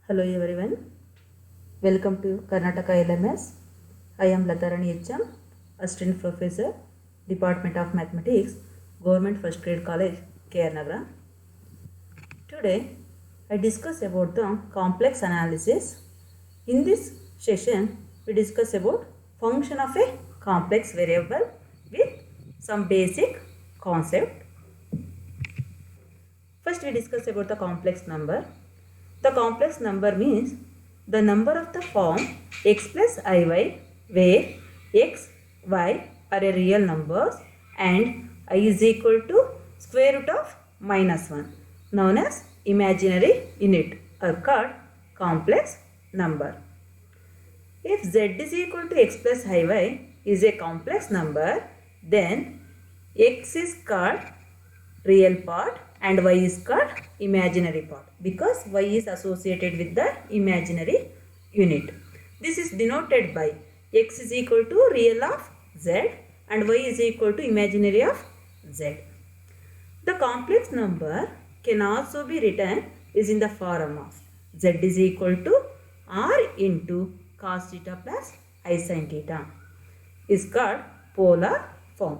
Hello everyone, welcome to Karnataka LMS. I am Latarani HM, Assistant Professor, Department of Mathematics, Government First Grade College, KR Nagara. Today, I discuss about the complex analysis. In this session, we discuss about function of a complex variable with some basic concept. First, we discuss about the complex number. The complex number means the number of the form x plus iy where x, y are a real numbers and I is equal to square root of minus 1 known as imaginary unit are called complex number. If z is equal to x plus iy is a complex number, then x is called real part and y is called imaginary part because y is associated with the imaginary unit. This is denoted by x is equal to real of z and y is equal to imaginary of z. The complex number can also be written is in the form of z is equal to r into cos theta plus I sin theta is called polar form.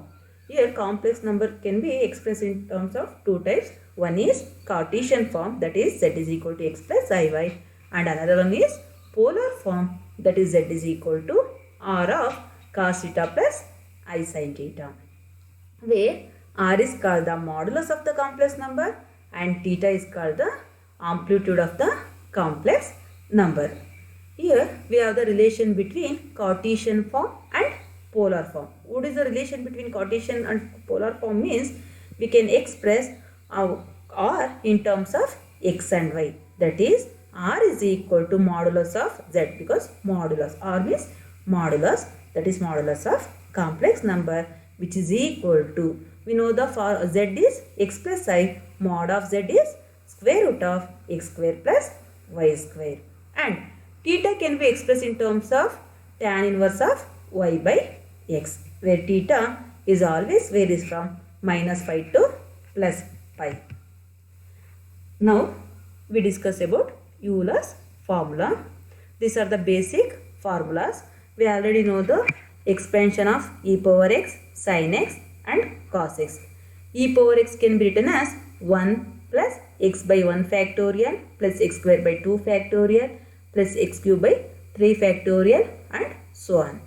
Here complex number can be expressed in terms of two types. One is Cartesian form, that is z is equal to x plus iy, and another one is polar form, that is z is equal to r of cos theta plus I sin theta, where r is called the modulus of the complex number and theta is called the amplitude of the complex number. Here we have the relation between Cartesian form and polar form. What is the relation between Cartesian and polar form means we can express r in terms of x and y, that is r is equal to modulus of z because modulus r means modulus, that is modulus of complex number which is equal to, we know the for z is x plus I, mod of z is square root of x square plus y square, and theta can be expressed in terms of tan inverse of y by x, where theta is always varies from minus pi to plus pi. Now we discuss about Euler's formula. These are the basic formulas. We already know the expansion of e power x, sin x and cos x. E power x can be written as 1 plus x by 1 factorial plus x square by 2 factorial plus x cube by 3 factorial and so on.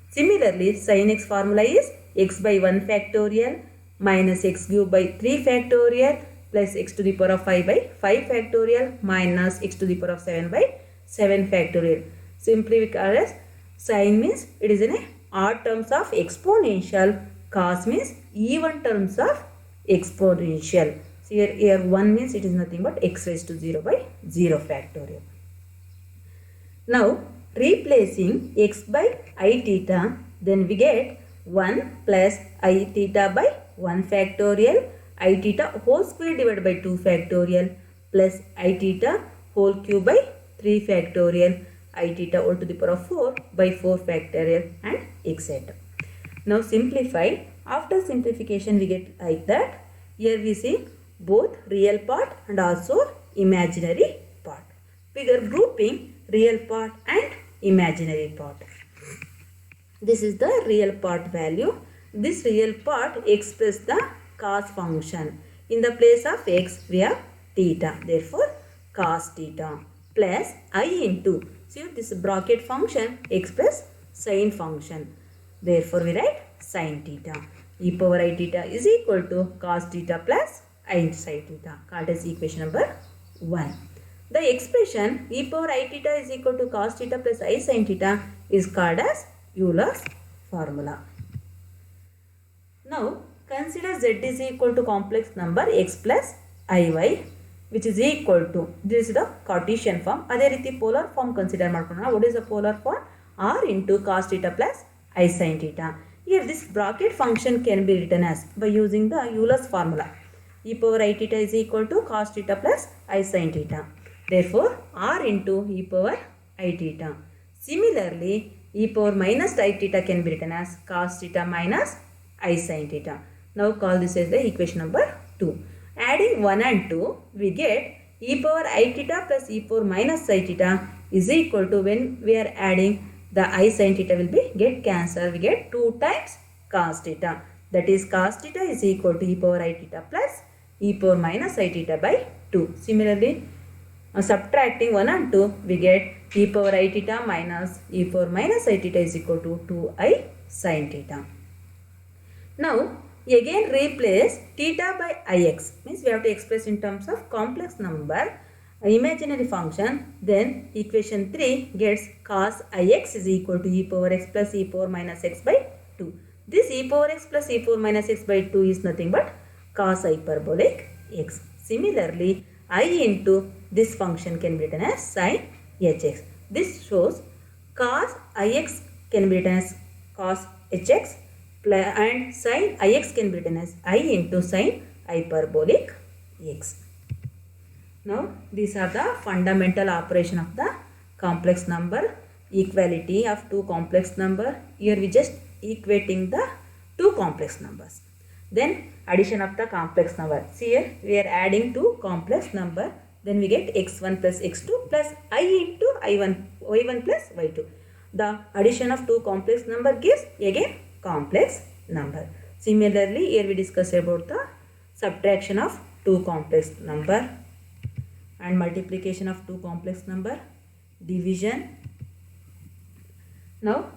Similarly, sin x formula is x by 1 factorial minus x cube by 3 factorial plus x to the power of 5 by 5 factorial minus x to the power of 7 by 7 factorial. Simply we call as sin means it is in a odd terms of exponential, cos means even terms of exponential. So here 1 means it is nothing but x raised to 0 by 0 factorial. Now replacing x by I theta, then we get 1 plus I theta by 1 factorial, I theta whole square divided by 2 factorial plus I theta whole cube by 3 factorial, I theta whole to the power of 4 by 4 factorial and etc. Now simplify. After simplification we get like that. Here we see both real part and also imaginary part. We are grouping real part and imaginary part. This is the real part value. This real part expresses the cos function. In the place of x we have theta. Therefore cos theta plus I into, see this bracket function express sin function. Therefore we write sin theta. E power I theta is equal to cos theta plus I sin theta, called as equation number 1. The expression e power I theta is equal to cos theta plus I sin theta is called as Euler's formula. Now consider z is equal to complex number x plus iy which is equal to, this is the Cartesian form. Adhe riti polar form consider ಮಾಡ್ಕೊಳ್ಳೋಣ. What is the polar form? R into cos theta plus I sin theta. Here this bracket function can be written as by using the Euler's formula. E power I theta is equal to cos theta plus I sin theta. Therefore, r into e power I theta. Similarly, e power minus I theta can be written as cos theta minus I sin theta. Now call this as the equation number 2. Adding 1 and 2, we get e power I theta plus e power minus I theta is equal to, when we are adding the I sin theta will be get cancelled, we get 2 times cos theta. That is cos theta is equal to e power I theta plus e power minus I theta by 2. Similarly, subtracting 1 and 2, we get e power I theta minus e power minus I theta is equal to 2I sin theta. Now, again replace theta by ix, means we have to express in terms of complex number, imaginary function. Then equation 3 gets cos ix is equal to e power x plus e power minus x by 2. This e power x plus e power minus x by 2 is nothing but cos hyperbolic x. Similarly, I into this function can be written as sin hx. This shows cos ix can be written as cos hx and sin ix can be written as I into sin hyperbolic x. Now, these are the fundamental operation of the complex number. Equality of two complex number. Here we just equating the two complex numbers. Then addition of the complex number. See here we are adding two complex number. Then we get x1 plus x2 plus I into I1, y1 plus y2. The addition of two complex number gives again complex number. Similarly, here we discuss about the subtraction of two complex number and multiplication of two complex number, division. Now,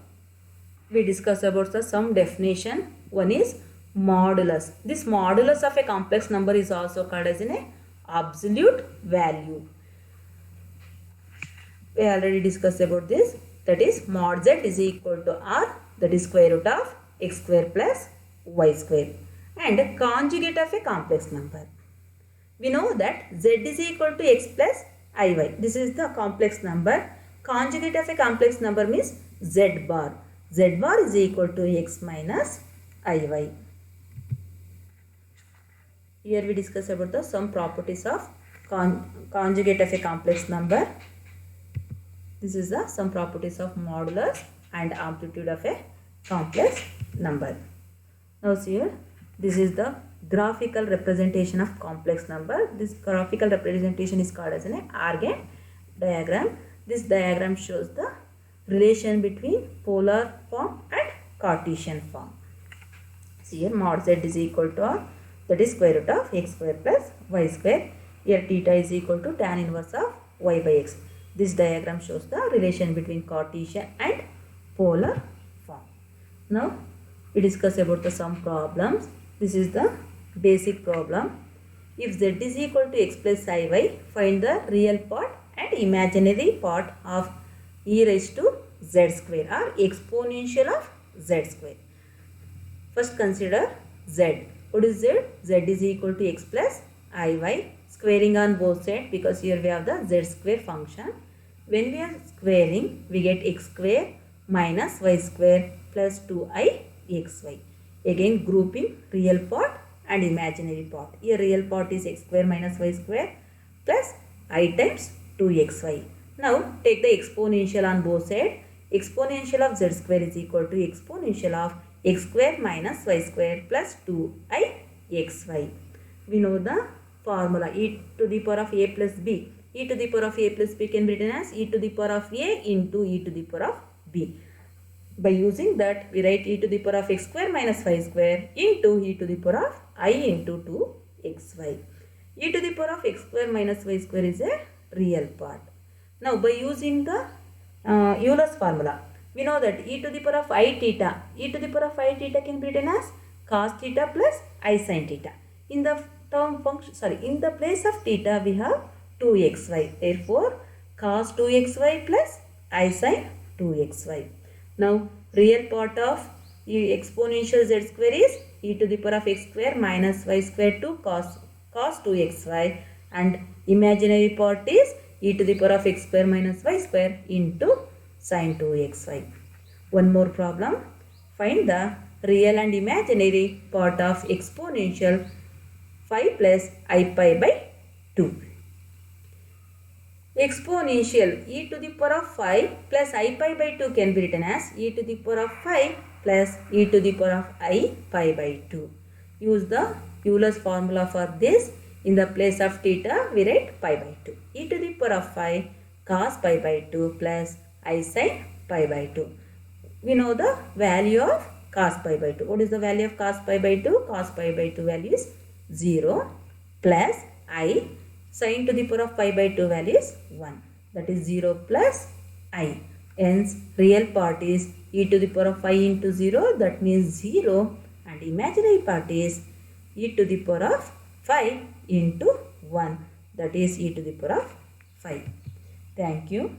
we discuss about the some definition. One is modulus. This modulus of a complex number is also called as an absolute value. We already discussed about this. That is mod z is equal to r, that is square root of x square plus y square, and conjugate of a complex number. We know that z is equal to x plus iy. This is the complex number. Conjugate of a complex number means z bar. Z bar is equal to x minus iy. Here we discuss about the some properties of conjugate of a complex number. This is the some properties of modulus and amplitude of a complex number. Now see here, this is the graphical representation of complex number. This graphical representation is called as an Argand diagram. This diagram shows the relation between polar form and Cartesian form. See here, mod z is equal to r, that is square root of x square plus y square. Here theta is equal to tan inverse of y by x. This diagram shows the relation between Cartesian and polar form. Now, we discuss about the some problems. This is the basic problem. If z is equal to x plus iy, find the real part and imaginary part of e raised to z square or exponential of z square. First consider z. What is z? Z is equal to x plus iy, squaring on both sides because here we have the z square function. When we are squaring, we get x square minus y square plus 2i xy. Again grouping real part and imaginary part. Here real part is x square minus y square plus I times 2xy. Now take the exponential on both sides. Exponential of z square is equal to exponential of x square minus y square plus 2i xy. We know the formula, e to the power of a plus b. E to the power of a plus b can be written as e to the power of a into e to the power of b. By using that, we write e to the power of x square minus y square into e to the power of I into 2xy. E to the power of x square minus y square is a real part. Now, by using the Euler's formula, we know that e to the power of I theta, e to the power of I theta can be written as cos theta plus I sin theta. In the term function, in the place of theta, we have 2xy. Therefore, cos 2xy plus I sin 2xy. Now, real part of exponential z square is e to the power of x square minus y square to cos 2xy, and imaginary part is e to the power of x square minus y square into sin 2xy. One more problem. Find the real and imaginary part of exponential 5 plus I pi by 2. Exponential e to the power of 5 plus I pi by 2 can be written as e to the power of 5 plus e to the power of I pi by 2. Use the Euler's formula for this. In the place of theta, we write pi by 2. E to the power of 5 cos pi by 2 plus I sin pi by 2. We know the value of cos pi by 2. What is the value of cos pi by 2? Cos pi by 2 value is 0 plus I sin to the power of pi by 2 value is 1. That is 0 plus I. Hence, real part is e to the power of 5 into 0. That means 0. And imaginary part is e to the power of 5 into 1. That is e to the power of 5. Thank you.